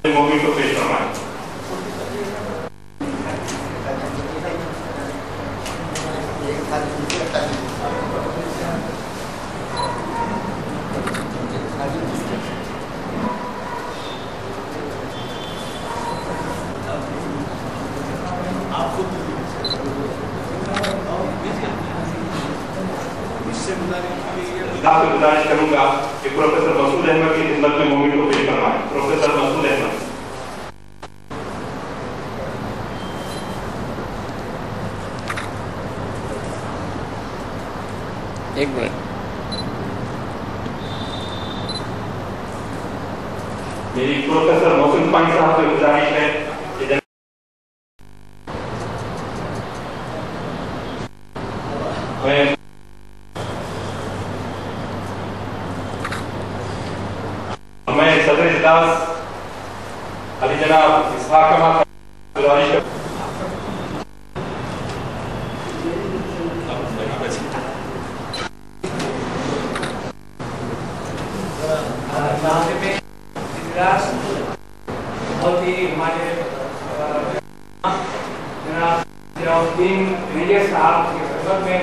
مومن کو پیش فرمائیں. آپ سے گزارش کروں گا کہ پروفیسر مسعود احمد کی خدمت میں مومن کو پیش فرمائیں. پروفیسر مسعود احمد. ایک منٹ. میری پروفیسر محسن پانی صاحب سے گزارش ہے کہ میں صدر اجلاس علی جناب اسحاق احمد گزارش کروں. بہت ہی ہمارے جناب ضیاء الدین میجر صاحب کی خدمت میں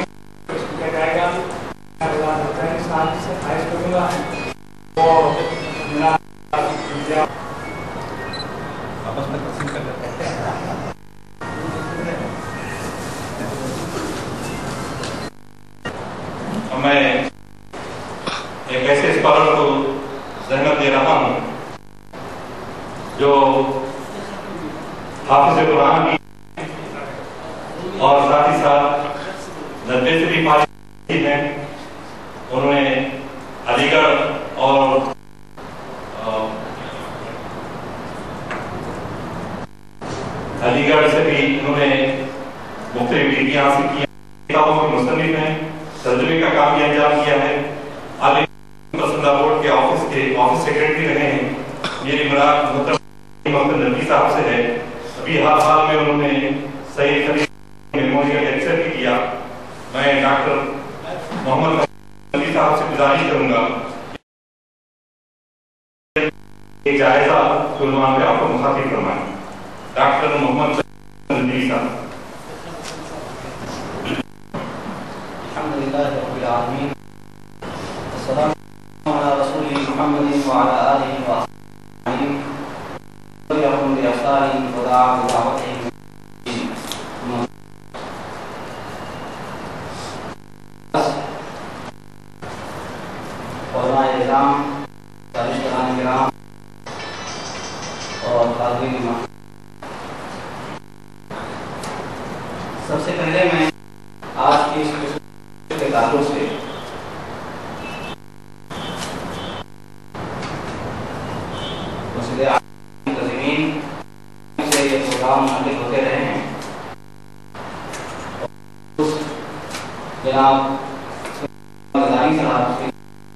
کیا جائے گا. صاحب سے خواہش کروں گا اور جناب آپس میں تقسیم کر لیتے ہیں. میں ایک ایسے اسکالر کو زحمت دے رہا ہوں جو حافظ قرآن کی اور ساتھ ہی ساتھ ندوے سے بھی فارغ ہیں. انہوں نے علی گڑھ اور علی گڑھ سے بھی انہوں نے مختلف ڈگریاں حاصل کی. کتابوں کے مصنف ہیں. ترجمے کا کام بھی انجام کیا ہے. علی پسندہ بورڈ کے آفس سیکرٹری رہے ہیں. میری مراد محمد نبی صاحب سے ہے. ابھی حال میں انہوں نے صحیح میموریل لیکچر بھی کیا. میں ڈاکٹر محمد نبی صاحب سے گزارش کروں گا ایک جائزہ عنوان پہ آپ کو مخاطب فرمائیں. ڈاکٹر محمد نبی صاحب. الحمدللہ رب العالمین والسلام علی رسول محمد وعلى آلہ وصحبہ وسلم بإحسان ودعا بدعوتهم. علماء کرام، دانشوران کرام اور طالبین، سب سے پہلے میں آج کی اس کے تعلق سے منتظمین سے یہ پروگرام منعقد ہوتے رہے ہیں. جناب غزالی صاحب کی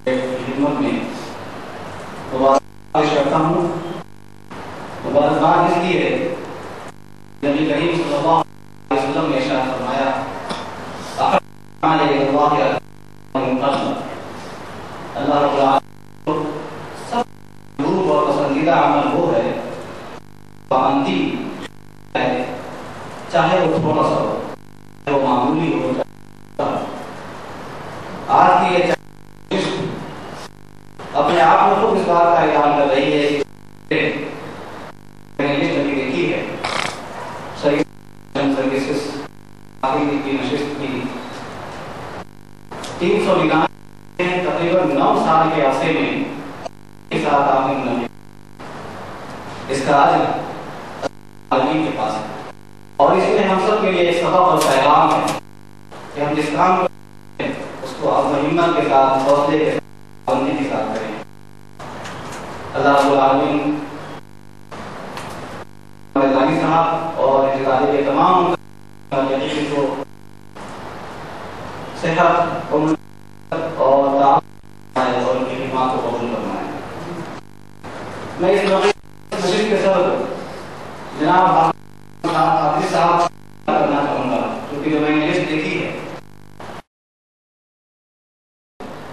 خدمت میں مبارکباد کرتا ہوں. مبارکباد اس لیے نبی کریم صلی اللہ علیہ وسلم نے ارشاد فرمایا اللہ رب العالمین سب محبوب اور پسندیدہ عمل وہ ہے پابندی ہے، چاہے وہ تھوڑا سا ہو، چاہے وہ معمولی ہو. آج کی یہ اپنے آپ میں خود اس بات کا اعلان کر رہی ہے کہ میں نے یہ کبھی دیکھی ہے سروسز کی نشست کی 399 تقریباً 9 سال کے عرصے میں کے ساتھ آپ نے اس کا آج عالمین کے پاس ہے. اور اس میں ہم سب کے لیے ایک سبق اور پیغام ہے کہ ہم جس کام کریں اس کو عزم و ہمت کے ساتھ، حوصلے کے ساتھ، پابندی کے ساتھ کریں. اللہ رب العالمین غزالی صاحب اور طالب تمام کو صحت اور ان کی خدمات کو قبول فرمائے. میں اس موقع مشرق کے سر جناب حافظ صاحب کرنا چاہوں گا کیونکہ جو میں نے لسٹ دیکھی ہے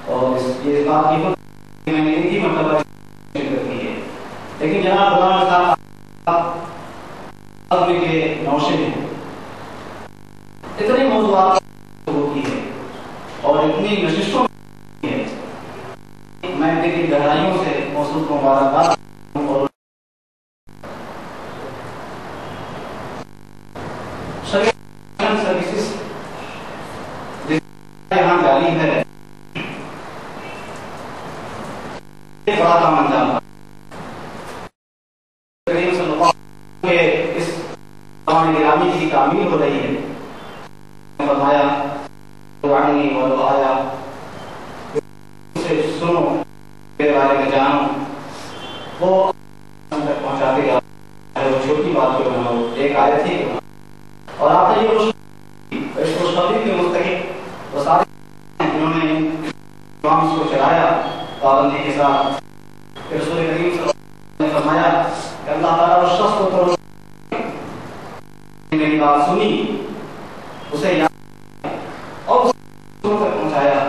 اور یہ بات کی میں نے ایک ہی مرتبہ شرکت کی ہے، لیکن جناب غلام صاحب عزم کے نوشے ہیں، اتنے موضوعات ہوتی ہے اور اتنی نشستوں ہے، میں دل کی گہرائیوں سے موصول کو مبارکباد اور سروسز یہاں جاری ہے بڑا کام انجام کریم صلی اللہ علیہ وسلم کے اس قرآن گرامی کی تعمیر ہو رہی ہے، فرمایا وعنی ولو آیا، اسے سنو میرے بارے میں جانو، وہ تک پہنچاتے گا، وہ چھوٹی بات کیوں نہ ہو، ایک آیت ہی کیوں نہ ہو، اور آپ نے یہ اس خوشخبری کے مستحق وہ سارے جنہوں نے کام کو چلایا پابندی کے ساتھ، کہ رسول کریم صلی اللہ علیہ وسلم نے فرمایا کہ اللہ تعالیٰ اس شخص کو تو میری بات سنی، اسے یاد اور اس کو تک پہنچایا،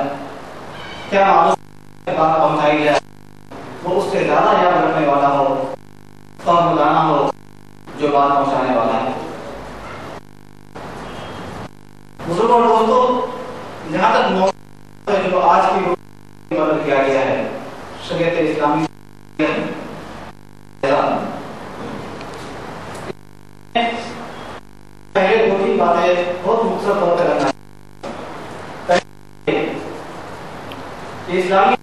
کیا معلوم بات پہنچائی جائے وہ اس سے زیادہ یاد رکھنے والا ہو، فہم بتانا ہو جو بات پہنچانے والا ہے۔ بزرگوں اور دوستوں، جہاں تک موضوع ہے جو آج کی مدد کیا گیا ہے شریعت اسلامی، پہلے دو تین باتیں بہت مختصر طور پر کرنا ہے۔ اسلامی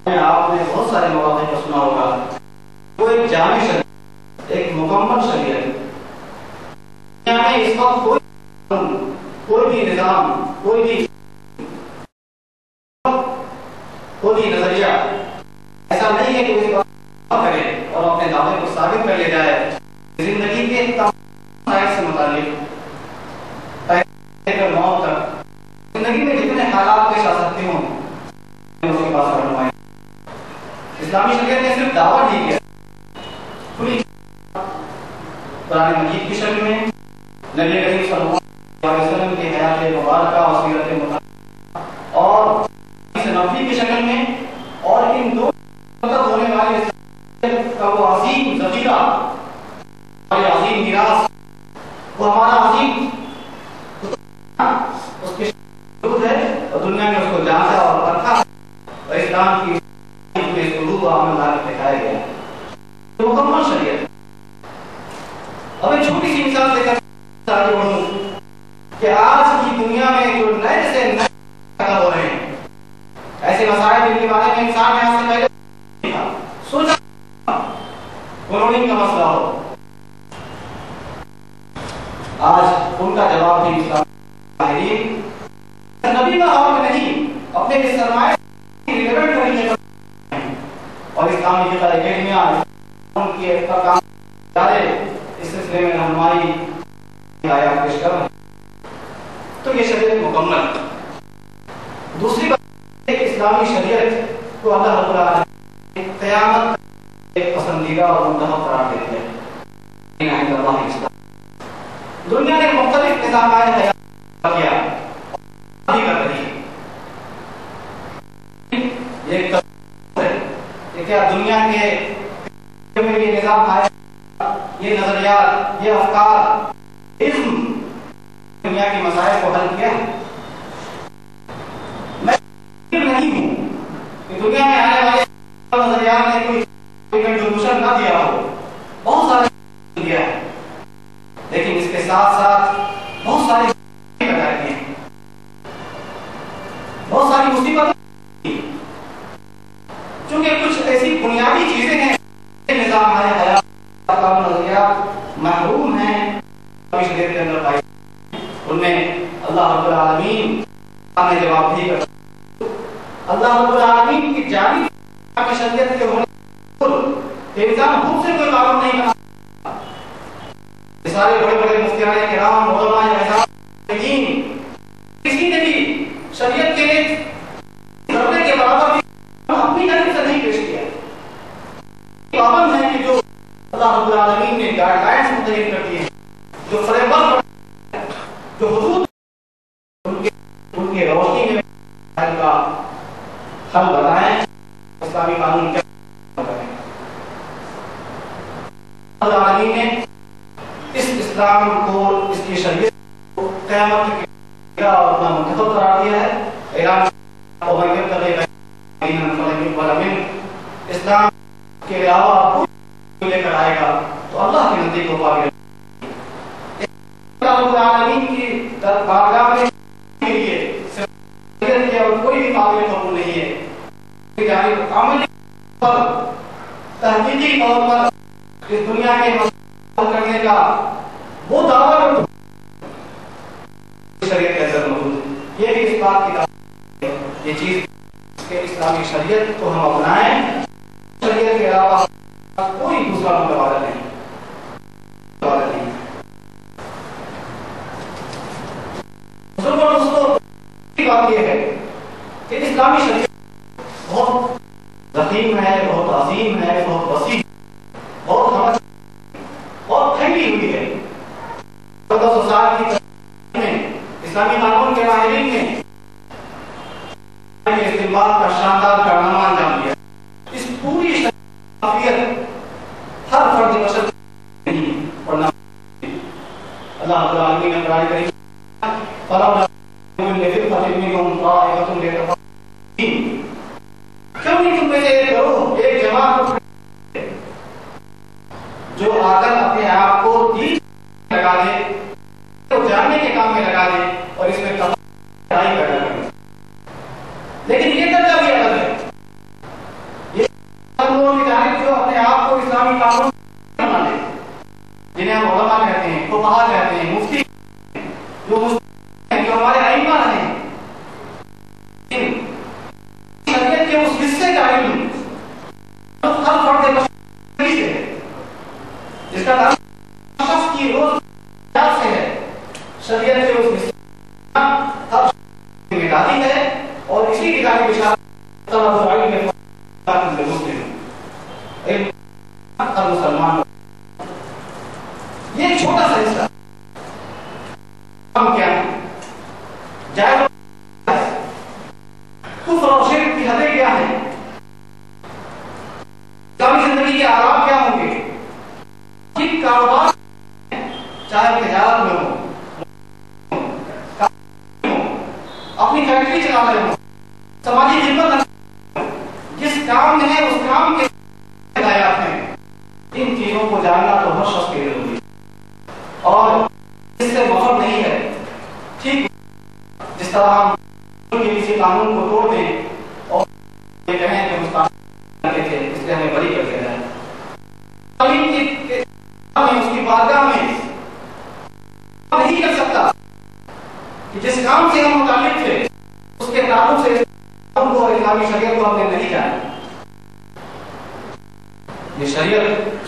آپ نے بہت سارے مواقع پر سنا ہوگا، وہ ایک جامع شریعت، ایک مکمل شریعت، دنیا میں اس وقت کوئی بھی نظام، کوئی بھی نظریہ ایسا نہیں ہے کہ اس بات کرے اور اپنے دعوے کو ثابت کر لے جائے، زندگی کے تمام مسائل سے متعلق موت تک زندگی میں جتنے حالات پیش آ سکتے ہوں اس کے پاس رہنمائی۔ اسلامی شریعت نے صرف دعوت دی ہے، کھلی قرآن مجید کی شکل میں، نبی کریم صلی اللہ علیہ وسلم کی حیات مبارکہ اور سیرت مطالعہ اور حدیث نبوی کی شکل میں، اور ان دو ہونے والے کا وہ عظیم ذخیرہ، ہمارے عظیم میراث، وہ ہمارا عظیم اس کے شروع ہے اور دنیا میں اس کو جانچا اور پرکھا اور اسلام کی قلوب و عمل دکھایا گیا ہے، مکمل شریعت۔ اب ایک چھوٹی سی مثال دے کر آگے بڑھوں کہ آج کی دنیا میں جو نئے سے نئے پیدا ہو رہے ہیں، ایسے مسائل جن کے بارے میں انسان یہاں سے پہلے نہیں تھا سوچا کالونی کا مسئلہ ہو، آج ان کا جواب بھی اسلام ماہرین نبی کا حق نہیں، اپنے کے سرمایہ ریلیونٹ طریقے اور اسلامی فقہ اکیڈمیاں ان کی کام ادارے اس سلسلے میں رہنمائی آیات پیش کر رہے ہیں، تو یہ شریعت مکمل۔ دوسری بات اسلامی شریعت کو اللہ رب العالمین قیامت ایک پسندیدہ اور منتخب قرار دیتے ہیں۔ دنیا نے مختلف نظامات حیات کیا ابھی کر رہی ہے، یہ کیا دنیا کے یہ نظام آیا، یہ نظریات، یہ افکار علم دنیا کے مسائل کو حل کیا؟ میں نہیں ہوں کہ دنیا میں آنے والے نظریات نے کوئی کنٹریبیوشن نہ دیا ہو، بہت سارے دیا ہے، لیکن اس کے ساتھ ساتھ بہت ساری ہیں، بہت ساری مصیبتیں، چونکہ کچھ ایسی بنیادی چیزیں ہیں نظام ہمارے حیات کا نظریات محروم ہیں شریعت کے اندر پائی، ان میں اللہ رب العالمین نے جواب دی کر اللہ رب العالمین کی جانب کی شریعت کے ہونے کہ انسان خود سے کوئی معلوم نہیں بنا، سارے بڑے بڑے مفتیان کرام علماء اعظام کسی نے بھی شریعت کے ضرورت کے برابر اپنی جانب سے نہیں پیش کیا، پابند ہے کہ جو اللہ رب العالمین نے گائیڈ لائنز متعین کر دیے ہیں، جو فریم ورک، جو حدود ان کے روشنی میں کا حل بتائیں، اسلامی قانون کیا بتائیں۔ اللہ العالمین نے اس اسلام کو، اس کی شریعت کو قیامت کا اپنا منتخب قرار دیا ہے۔ اعلان اسلام کے علاوہ کوئی لے کر آئے گا تو اللہ کے نزدیک کو قابل العالمین کی بارگاہ میں کے لیے کوئی بھی قابل قبول نہیں ہے۔ عملی پر، تحقیقی طور پر اس دنیا کے مسائل کرنے کا وہ دعویٰ شریعت کے اندر موجود ہے۔ یہ بھی اس بات کی دعوت ہے، یہ چیز کہ اسلامی شریعت کو ہم اپنائیں، شریعت کے علاوہ کوئی دوسرا متبادل نہیں۔ بات یہ ہے کہ اسلامی شریعت بہت ضخیم ہے، بہت عظیم ہے، بہت وسیع، بہت پھیلی ہوئی ہے۔ 1400 سال کی میں اسلامی قانون کے ماہرین نے استعمال کا شاندار کارنامہ انجام دیا۔ اس پوری شریعت ہر فرد بشر نہیں پڑھنا۔ اللہ رب العالمین نے قرآن کریم کیوں نہیں تم میں سے ایک گروہ، ایک جماعت جو آ کر اپنے آپ کو دین لگا دے، تو جاننے کے کام میں لگا دے اور اس میں لڑائی کر لگے۔ لیکن یہ درجہ بھی الگ ہے، یہ لوگوں کی جانب جو اپنے آپ کو اسلامی قانون بنا لے، جنہیں ہم علماء کہتے ہیں، فقہاء کہتے ہیں، مفتی، جو ہمارے ائمہ ہیں، شریعت کے اس حصے کا علم ہر فرد بشری سے ہے، جس کا تعلق شخص کی روز سے ہے۔ شریعت کے اس حصے کا ہر ذمہ داری ہے اور اسی کی جانب اشارہ ہر مسلمان۔ یہ ایک چھوٹا سا حصہ کیا ہے، جائز کفر اور شرک کی حدیں کیا ہیں، اسلامی زندگی کے آداب کیا ہوں گے، کن کاروبار چاہے تجارت میں ہو، اپنی فیکٹری چلا رہے ہو، سماجی خدمت، جس کام میں ہے اس کام کے ہدایات ہیں، ان چیزوں کو جاننا تو ہر شخص کے لیے ضروری ہے اور اس سے مفر نہیں ہے۔ ٹھیک جس طرح ہم کسی قانون کو توڑ دیں اور یہ کہیں کہ مستقبل تھے اس لیے ہمیں بری کر دیا جائے، اس کی بارگاہ میں نہیں کر سکتا کہ جس کام سے ہم متعلق تھے اس کے تعلق سے ہم کو اسلامی شریعت کو ہم نے نہیں جانا۔ یہ شریعت،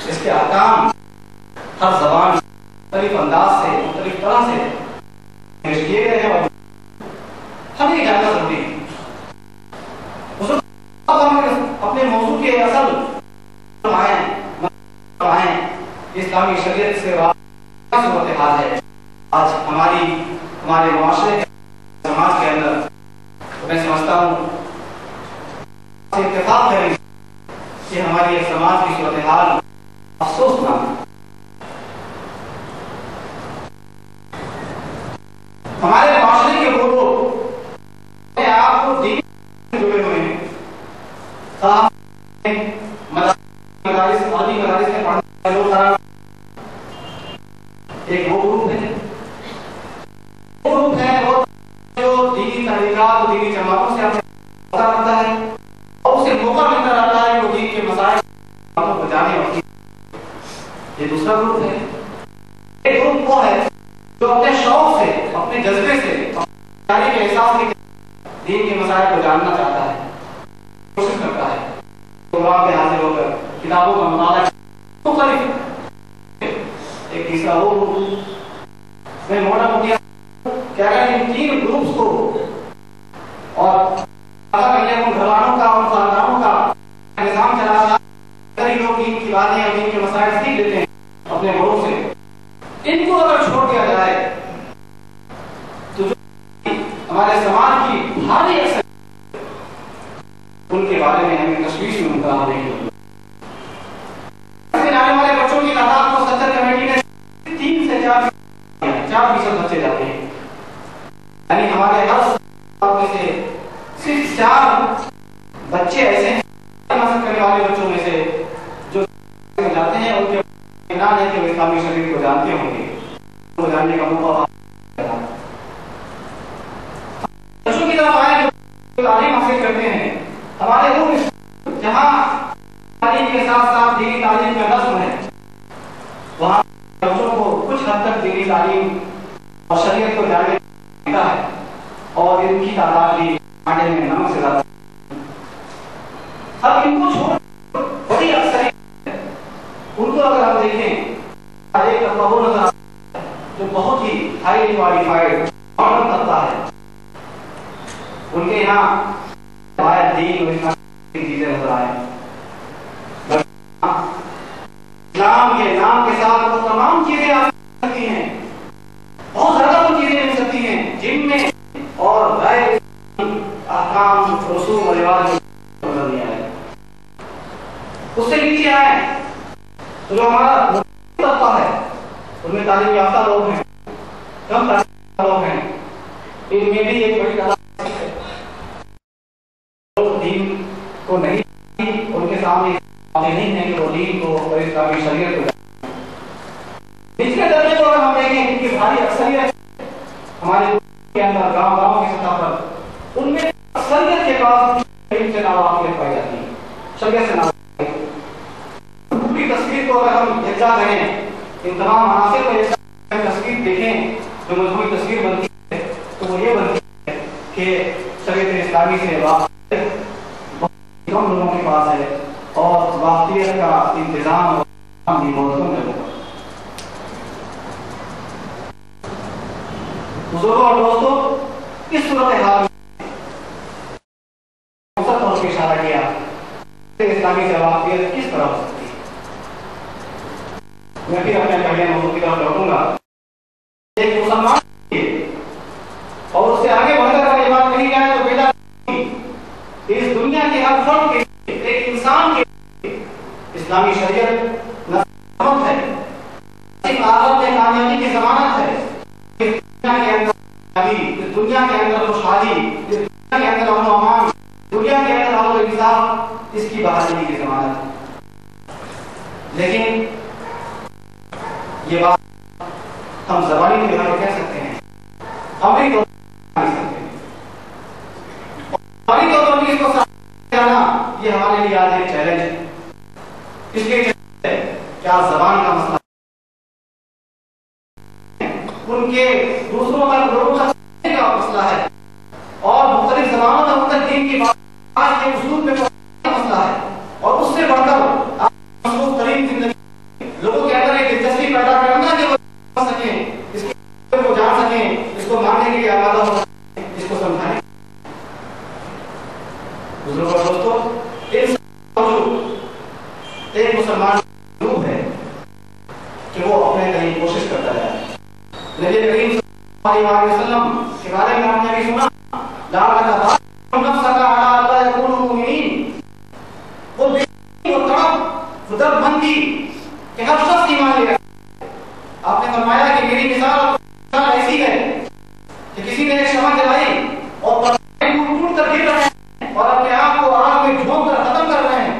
اس کے احکام ہر زبان مختلف انداز سے، مختلف طرح سے پیش کیے گئے ہیں اور ہمیں یہ جاننا ضروری ہے۔ اپنے موضوع کے اصل اسلامی شریعت سے صورتحال ہے آج ہمارے معاشرے کے سماج کے اندر، تو میں سمجھتا ہوں اتفاق کریں کہ ہماری سماج کی صورتحال افسوسناک ہے۔ ہمارے معاشرے کے وہ لوگ اپنے آپ کو دین سے جڑے ہوئے ہیں، مدارس عالی مدارس میں پڑھنے والے لوگ قرار، ایک وہ گروپ ہے وہ جو دینی تحریکات، دینی جماعتوں سے ہوتا رہتا ہے اور اسے موقع ملتا رہتا ہے کہ وہ دین کے مسائل کو جانے اور یہ دوسرا گروپ ہے۔ ایک گروپ وہ ہے جو اپنے شوق سے، اپنے جذبے سے، اپنے کے احساس کے دین کے مسائل کو جاننا چاہتا ہے، کوشش کرتا ہے، پروگرام میں حاضر ہو کر کتابوں کا مطالعہ مختلف۔ ایک تیسرا وہ گروپ، میں موٹا موٹیا کیا کہ ان تین گروپس کو اور گھرانوں کا اور خاندانوں کا نظام چلانا، کئی لوگ دین کی باتیں اور دین کے مسائل سیکھ لیتے ہیں اپنے بڑوں سے، ان کو اگر چھوڑ دیا جائے تو جو ہمارے سماج کی بھاری اثر ان کے بارے میں ہمیں تشویش میں مبتلا نہیں ہوگی۔ آنے والے بچوں کی تعداد کو صدر کمیٹی نے 3 سے 4% بچے جاتے ہیں، یعنی ہمارے ہر میں سے صرف 4 بچے ایسے ہیں کرنے والے بچوں میں سے جو جاتے ہیں، ان کے اطمینان ہے کہ وہ اسلامی شریعت کو جانتے ہوں گے، وہ جاننے کا موقع بچوں کی طرف آئے جو تعلیم حاصل کرتے ہیں۔ ہمارے ملک جہاں تعلیم کے ساتھ ساتھ دینی تعلیم میں نظم ہے، وہاں بچوں کو کچھ حد تک دینی تعلیم اور شریعت کو جاننے ملتا ہے، اور ان کی تعداد بھی آٹے میں نمک سے زیادہ۔ اب ان کو چھوڑ بڑی اکثریت ان کو اگر ہم دیکھیں، ایک وہ نظر جو بہت ہی ہائی کوالیفائڈ طبقہ ہے، ان کے یہاں باید دین اور اسلام کی چیزیں نظر آئیں۔ اسلام کے نام کے ساتھ وہ تمام چیزیں آ سکتی ہیں، بہت زیادہ وہ چیزیں مل سکتی ہیں جن میں اور غیر احکام رسوم و رواج نظر نہیں آئے۔ اس سے نیچے آئے تو جو ہمارا طبقہ ہے، ان میں تعلیم یافتہ لوگ ہیں، کم تعلیم یافتہ لوگ ہیں، ان میں بھی ایک بڑی تعداد ہے لوگ دین کو نہیں، ان کے سامنے نہیں ہے کہ وہ دین کو اور اسلامی شریعت کو جانتے ہیں۔ نچلے درجے کو اگر ہم دیکھیں، ان کی بھاری اکثریت ہمارے کے اندر گاؤں کی سطح پر، ان میں اکثریت کے پاس سے ناواقفیت پائی جاتی ہے، شریعت سے تصویر کو اگر ہم یکجا کریں، ان تمام عناصر کو یکجا تصویر دیکھیں، جو مجموعی تصویر بنتی ہے تو وہ یہ بنتی ہے کہ شریعت اسلامی سے واقف بہت کم لوگوں کے پاس ہے، اور واقعیت کا انتظام بھی بہت کم لوگوں کا۔ بزرگوں اور دوستوں، اس صورتحال میں طور پر اشارہ کیا اسلامی سے واقعیت کس طرح ہو سکتی ہے۔ میں پھر اپنے پہلے موضوع کی طرف لوٹوں گا۔ ایک مسلمان اور اس سے آگے بڑھ کر یہ بات کہی جائے تو پیدا اس دنیا کے ہر فرد کے لیے، ایک انسان کے لیے اسلامی شریعت نہ صرف ہے، صرف آخرت میں کامیابی کی ضمانت ہے، اس دنیا کے اندر اس دنیا کے اندر خوشحالی، اس دنیا کے اندر امن و امان، دنیا کے اندر امن و انصاف، اس کی بحالی کی ضمانت ہے۔ لیکن یہ بات ہم زبانی کے بارے کہہ سکتے ہیں، عملی طور پر کہہ سکتے ہیں، عملی طور پر اس کو جانا یہ ہمارے لیے آج ایک چیلنج ہے۔ اس لیے کیا زبان کا مسئلہ ان کے دوسروں کا لوگوں کا مسئلہ ہے، اور مختلف زبانوں میں مختلف دین کی بات آج کے اسلوب میں مسئلہ ہے، اور اس سے بڑھ کر مصروف ترین زندگی لوگوں کے اندر ایک دلچسپی پیدا کرنا کہ وہ سمجھ سکیں، اس کو جان سکیں، اس کو ماننے کے لیے آمادہ ہو سکیں، اس کو سمجھائیں۔ بزرگوں اور دوستوں، ایک مسلمان ضرور ہے کہ وہ اپنے کہیں کوشش کرتا ہے۔ نبی کریم صلی اللہ علیہ وسلم کے بارے میں آپ نے بھی سنا، لا نفسک علی اللہ یکون مؤمنین، وہ تڑپ وہ درد بندی کہ ہر شخص ایمان لے رہا۔ آپ نے فرمایا کہ میری مثال ایسی ہے کہ کسی نے ایک شمع جلائی اور ٹوٹ کر گر رہے ہیں اور اپنے آپ کو آگ میں جھونک کر ختم کر رہے ہیں،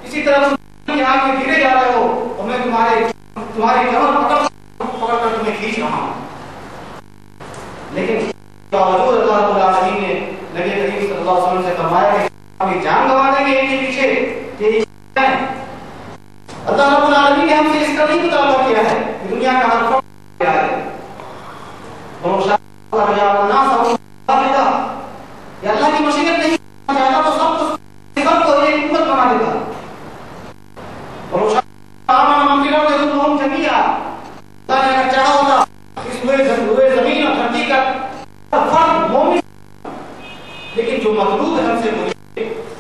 اسی طرح تم آگ میں گرے جا رہے ہو اور میں تمہاری کمر پکڑ کر تمہیں کھینچ رہا ہوں۔ لیکن باوجود اللہ رب العالمین نے نبی کریم صلی اللہ علیہ وسلم سے فرمایا کہ ہم جان گنوا دیں گے ان کے پیچھے، اللہ رب العالمین نے ہم سے اس کا نہیں مطالبہ کیا ہے کہ دنیا کا ہر فرد کیا ہے، یہ اللہ کی مشیت نہیں چاہتا تو سب کو ایک امت بنا دیتا، اور اللہ نے اگر چاہا ہوتا اس ہوئے زمین اور دھرتی کا فرد مومن، لیکن جو مطلوب ہے ہم سے وہ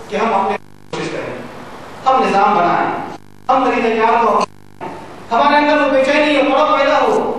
کہ ہم اپنے کوشش کریں، ہم نظام بنائیں، ہم طریقہ کار کو ہمارے اندر وہ بے چینی اور تڑپ پیدا ہو